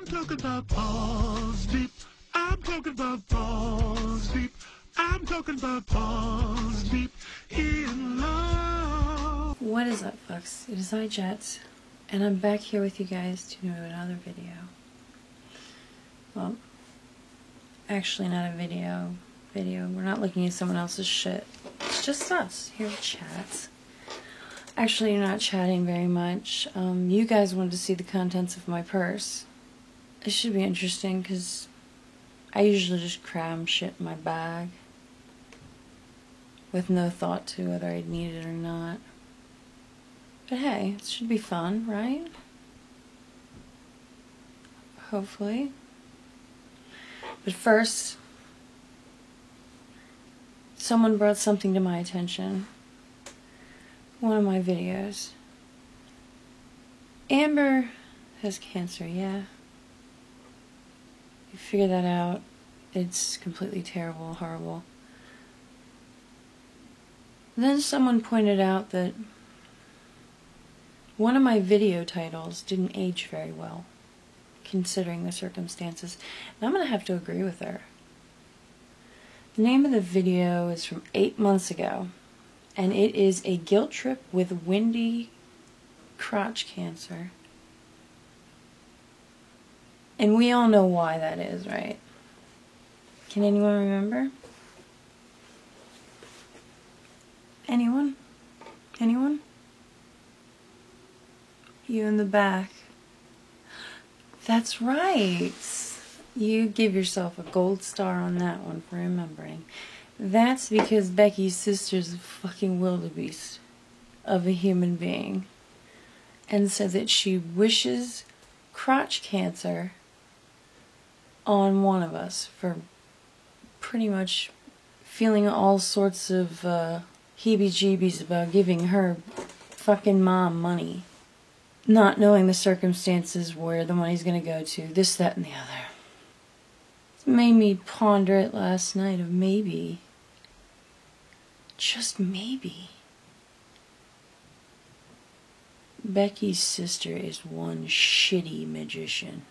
I'm talking about balls deep. I'm talking about balls deep. I'm talking about balls deep in love. What is up, folks? It is I, Jet, and I'm back here with you guys to do another video. Well, actually not a video. We're not looking at someone else's shit. It's just us here to chat. Actually, you're not chatting very much. You guys wanted to see the contents of my purse. It should be interesting because I usually just cram shit in my bag with no thought to whether I'd need it or not. But hey, it should be fun, right? Hopefully. But first, someone brought something to my attention. One of my videos. Amber has cancer, yeah. You figure that out. It's completely terrible, horrible. Then someone pointed out that one of my video titles didn't age very well, considering the circumstances. And I'm going to have to agree with her. The name of the video is from 8 months ago, and it is A Guilt Trip with Wendy Crotch Cancer. And we all know why that is, right? Can anyone remember? Anyone? Anyone? You in the back. That's right. You give yourself a gold star on that one for remembering. That's because Becky's sister's a fucking wildebeest of a human being. And said that she wishes crotch cancer on one of us for pretty much feeling all sorts of heebie-jeebies about giving her fucking mom money. Not knowing the circumstances where the money's gonna go to, this, that, and the other. It made me ponder it last night of maybe, just maybe, Becky's sister is one shitty magician.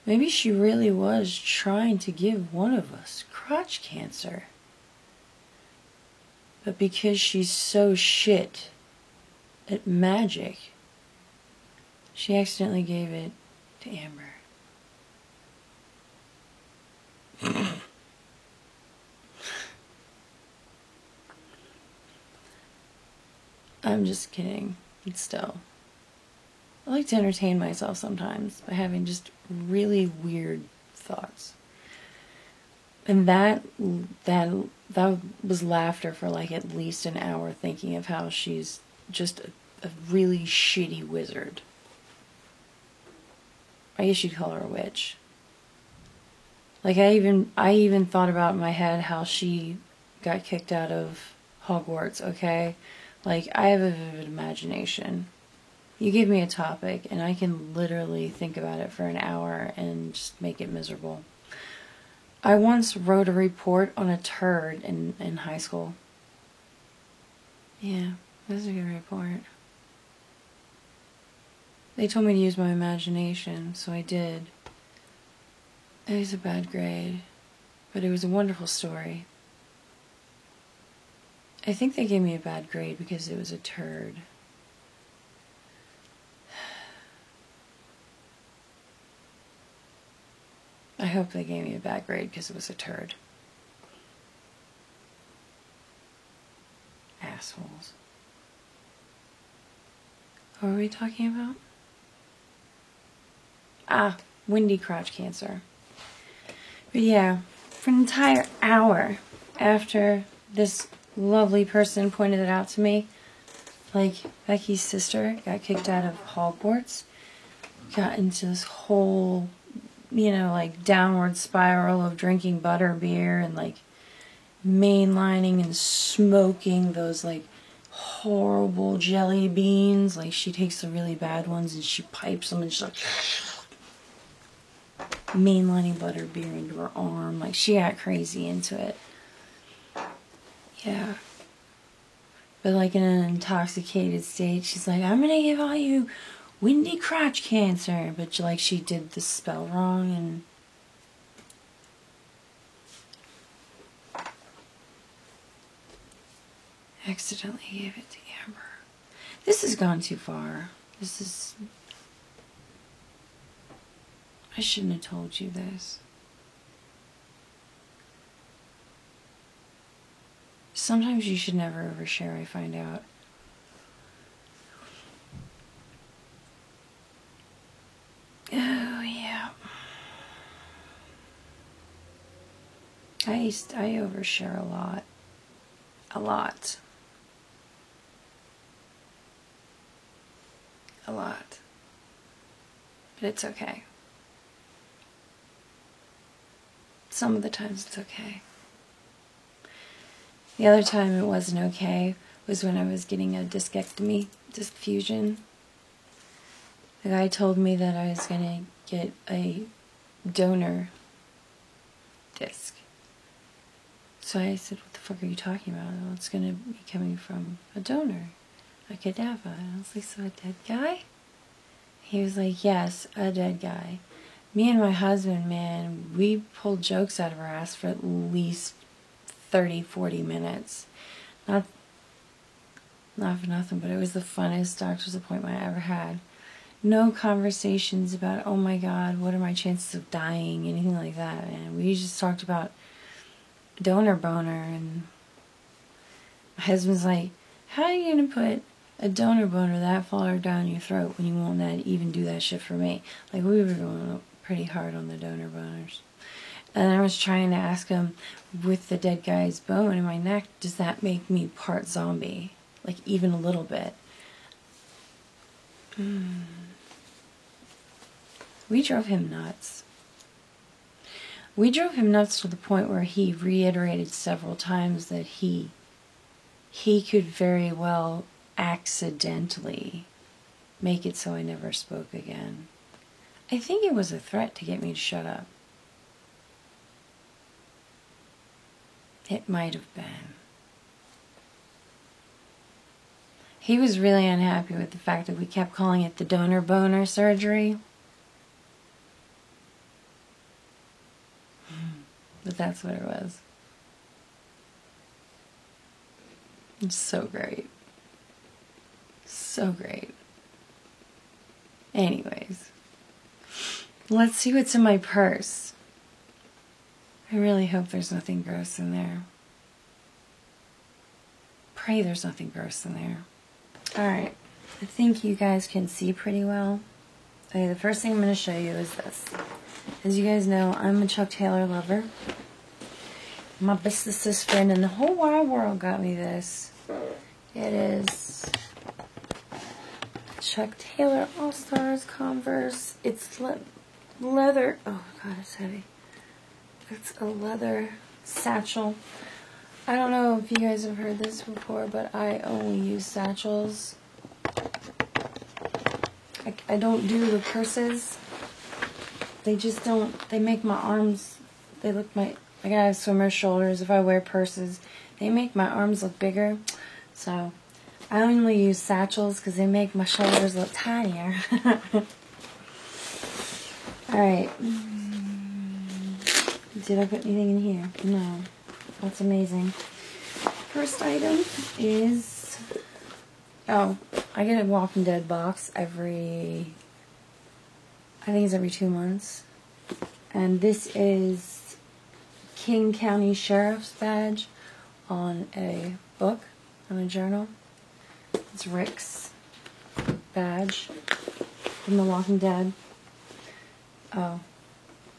Maybe she really was trying to give one of us crotch cancer. But because she's so shit at magic, she accidentally gave it to Amber. I'm just kidding. But still, I like to entertain myself sometimes by having just really weird thoughts. And that was laughter for like at least an hour, thinking of how she's just a really shitty wizard. I guess you'd call her a witch. Like I even thought about in my head how she got kicked out of Hogwarts, okay? Like, I have a vivid imagination. You give me a topic, and I can literally think about it for an hour and just make it miserable. I once wrote a report on a turd in high school. Yeah, that was a good report. They told me to use my imagination, so I did. It was a bad grade, but it was a wonderful story. I think they gave me a bad grade because it was a turd. I hope they gave me a bad grade because it was a turd. Assholes. What were we talking about? Ah, Wendy Crotch Cancer. But yeah, for an entire hour after this lovely person pointed it out to me, like Becky's sister got kicked out of Hogwarts, got into this whole, like downward spiral of drinking butterbeer and like mainlining and smoking those like horrible jelly beans. Like she takes the really bad ones and she pipes them and she's like mainlining butterbeer into her arm. Like she got crazy into it. Yeah. But like in an intoxicated state, she's like, I'm gonna give all you Windy crotch cancer, but like she did the spell wrong and accidentally gave it to Amber. This has gone too far. I shouldn't have told you this. Sometimes you should never overshare, I find out. Oh, yeah. I overshare a lot. A lot. A lot. But it's okay. Some of the times it's okay. The other time it wasn't okay was when I was getting a disc fusion. The guy told me that I was going to get a donor disc. So I said, what the fuck are you talking about? Well, it's going to be coming from a donor, a cadaver. And I was like, so a dead guy? He was like, yes, a dead guy. Me and my husband, man, we pulled jokes out of our ass for at least 30, 40 minutes. Not for nothing, but it was the funnest doctor's appointment I ever had. No conversations about, oh my God, what are my chances of dying, anything like that, man. We just talked about donor boner, and my husband's like, how are you going to put a donor boner that far down your throat when you won't even do that shit for me? Like, we were going pretty hard on the donor boners. And I was trying to ask him, with the dead guy's bone in my neck, does that make me part zombie? Like, even a little bit. We drove him nuts. We drove him nuts to the point where he reiterated several times that he could very well accidentally make it so I never spoke again. I think it was a threat to get me to shut up. It might have been. He was really unhappy with the fact that we kept calling it the donor boner surgery. But that's what it was. It's so great. So great. Anyways. Let's see what's in my purse. I really hope there's nothing gross in there. Pray there's nothing gross in there. Alright. I think you guys can see pretty well. Okay, the first thing I'm going to show you is this. As you guys know, I'm a Chuck Taylor lover. My bestest friend in the whole wide world got me this. It is Chuck Taylor All-Stars Converse. It's leather. Oh God, it's heavy. It's a leather satchel. I don't know if you guys have heard this before, but I only use satchels. I don't do the purses. They just don't, they make my arms, they look like I have swimmer shoulders. If I wear purses, they make my arms look bigger. So I only use satchels because they make my shoulders look tinier. Alright. Did I put anything in here? No. That's amazing. First item is, oh, I get a Walking Dead box I think it's every 2 months. And this is King County Sheriff's badge on a book, on a journal. It's Rick's badge from The Walking Dead. Oh.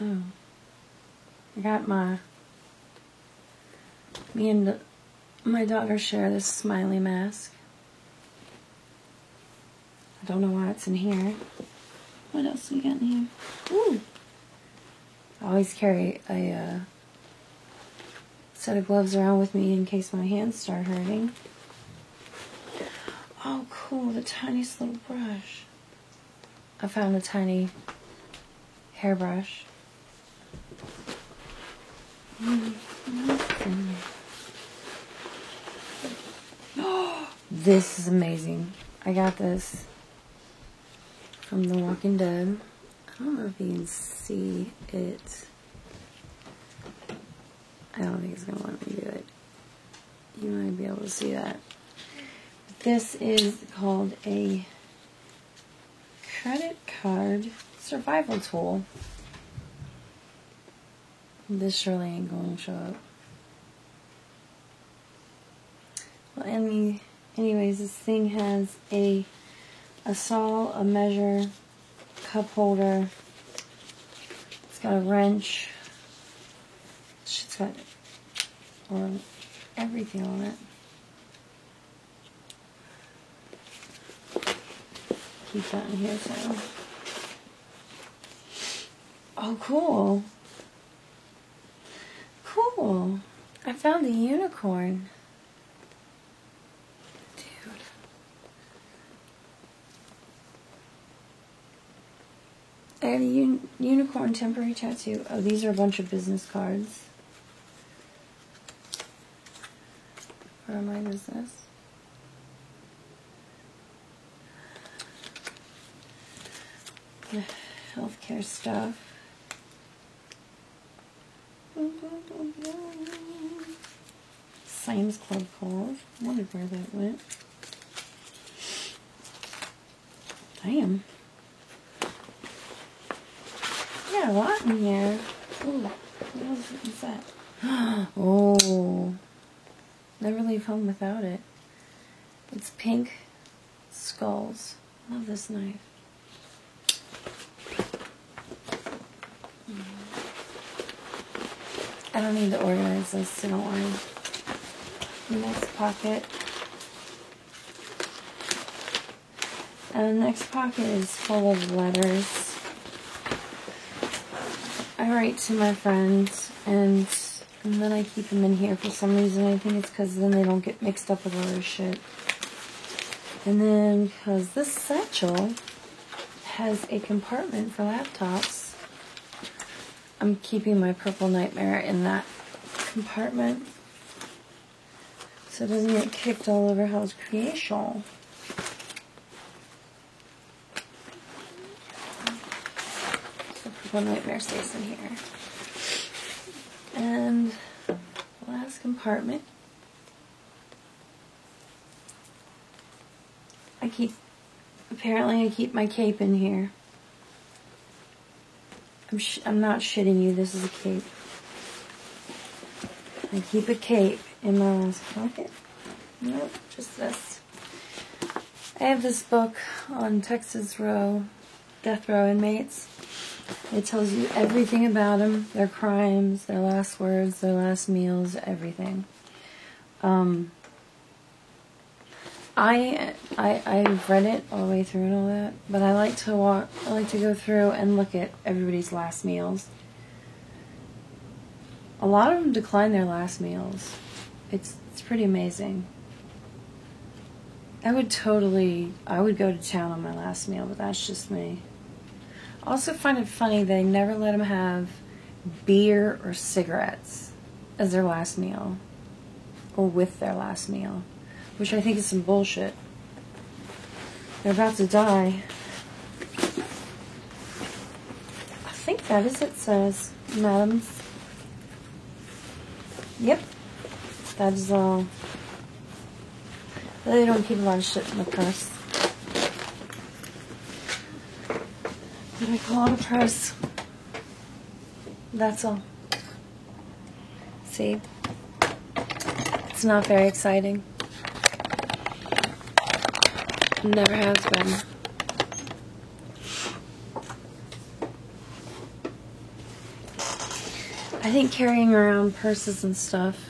I got me and my daughter share this smiley mask. I don't know why it's in here. What else we got in here? Ooh! I always carry a set of gloves around with me in case my hands start hurting. Oh, cool, the tiniest little brush. I found a tiny hairbrush. This is amazing. I got this from The Walking Dead. I don't know if you can see it. I don't think it's going to let me do it. You might be able to see that. This is called a credit card survival tool. This surely ain't going to show up. Well, anyways, this thing has a saw, a measure, cup holder. It's got a wrench. It's got everything on it. Keep that in here too. Oh, cool. Cool. I found a unicorn. Dude. I got a unicorn temporary tattoo. Oh, these are a bunch of business cards. Where am I business? Healthcare stuff. Sam's Club calls. Wondered where that went. Damn. Yeah, a lot in here. Ooh, what is that? Oh. Never leave home without it. It's pink skulls. Love this knife. I don't need to organize this, so don't worry. Next pocket. And the next pocket is full of letters. I write to my friends, and then I keep them in here for some reason. I think it's because then they don't get mixed up with other shit. And then because this satchel has a compartment for laptops, I'm keeping my Purple Nightmare in that compartment so it doesn't get kicked all over Hell's Creation. So Purple Nightmare stays in here. And the last compartment, apparently I keep my cape in here. I'm not shitting you, this is a cape. I keep a cape in my last pocket. Nope, just this. I have this book on Texas death row inmates. It tells you everything about them, their crimes, their last words, their last meals, everything. I've read it all the way through and all that, but I like to go through and look at everybody's last meals. A lot of them decline their last meals. It's pretty amazing. I would go to town on my last meal, but that's just me. I also find it funny they never let them have beer or cigarettes as their last meal, or with their last meal, which I think is some bullshit. They're about to die. I think that is it says, madams. Yep. That is all. They don't keep a lot of shit in the purse. But I call it a purse. That's all. See? It's not very exciting. Never has been. I think carrying around purses and stuff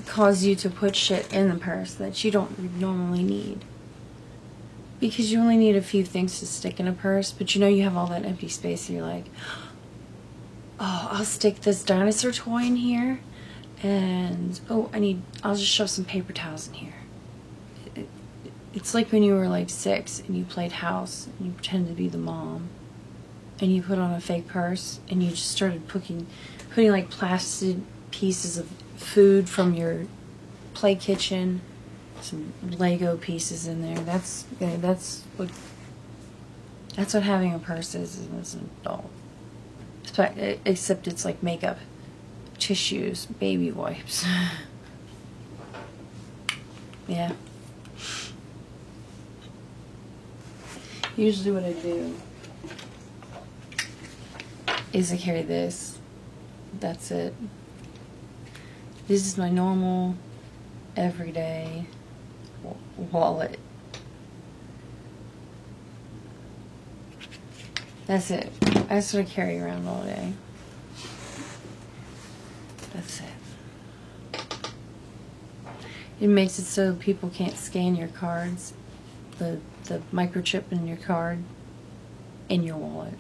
cause you to put shit in the purse that you don't normally need. Because you only need a few things to stick in a purse, but you know you have all that empty space and you're like, oh, I'll stick this dinosaur toy in here, and I'll just shove some paper towels in here. It's like when you were like 6 and you played house and you pretended to be the mom and you put on a fake purse and you just started putting like plastic pieces of food from your play kitchen, some Lego pieces in there. That's what That's what having a purse is as an adult. Except it's like makeup, tissues, baby wipes. Yeah. Usually what I do is I carry this. That's it. This is my normal, everyday wallet. That's it. That's what I carry around all day. That's it. It makes it so people can't scan your cards, the microchip in your card, in your wallet.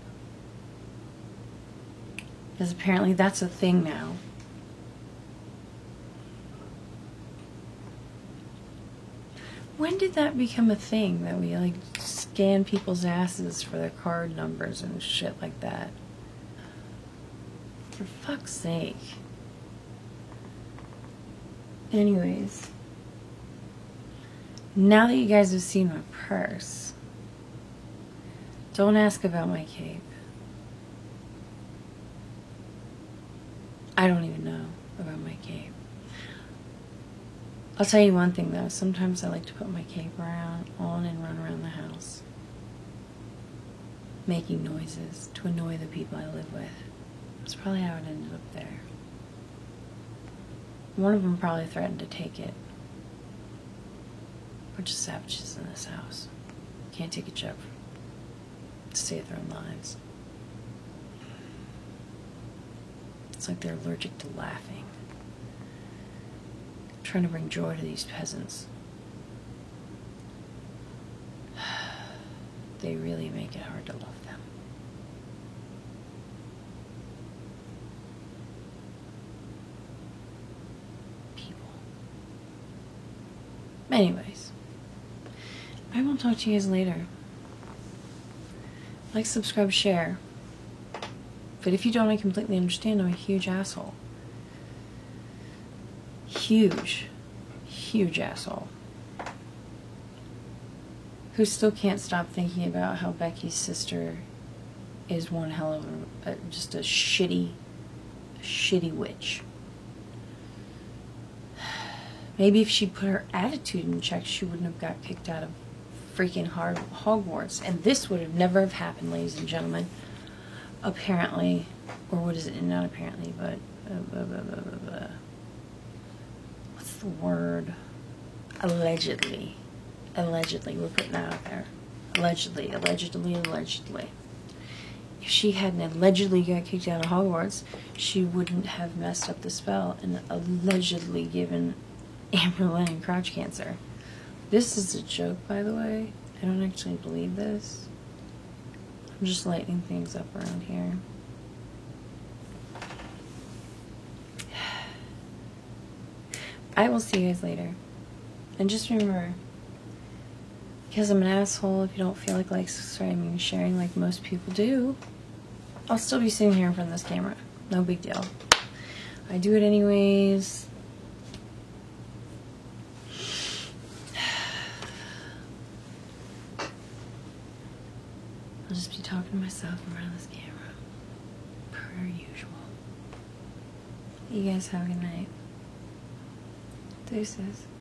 Because apparently that's a thing now. When did that become a thing, that we like scan people's asses for their card numbers and shit like that? For fuck's sake. Anyways, now that you guys have seen my purse, don't ask about my cape. I don't even know about my cape. I'll tell you one thing though, sometimes I like to put my cape on and run around the house, making noises to annoy the people I live with. That's probably how it ended up there. One of them probably threatened to take it. We're just savages in this house. Can't take a joke to save their own lives. It's like they're allergic to laughing. I'm trying to bring joy to these peasants. They really make it hard to love them. People. Anyways, I will talk to you guys later. Like, subscribe, share. But if you don't, I completely understand. I'm a huge asshole. Huge asshole. Who still can't stop thinking about how Becky's sister is one hell of just a shitty witch. Maybe if she put her attitude in check, she wouldn't have got kicked out of freaking Hogwarts. And this would have never have happened, ladies and gentlemen. Apparently, or what is it? Not apparently, but what's the word? Allegedly. Allegedly, we're putting that out there. Allegedly. If she hadn't allegedly got kicked out of Hogwarts, she wouldn't have messed up the spell and allegedly given Amber Lynn crotch cancer. This is a joke, by the way. I don't actually believe this. I'm just lightening things up around here. I will see you guys later. And just remember, because I'm an asshole, if you don't feel like subscribing and sharing like most people do, I'll still be sitting here in front of this camera. No big deal. I do it anyways. I'll just be talking to myself around this camera, per usual. You guys have a good night. Deuces.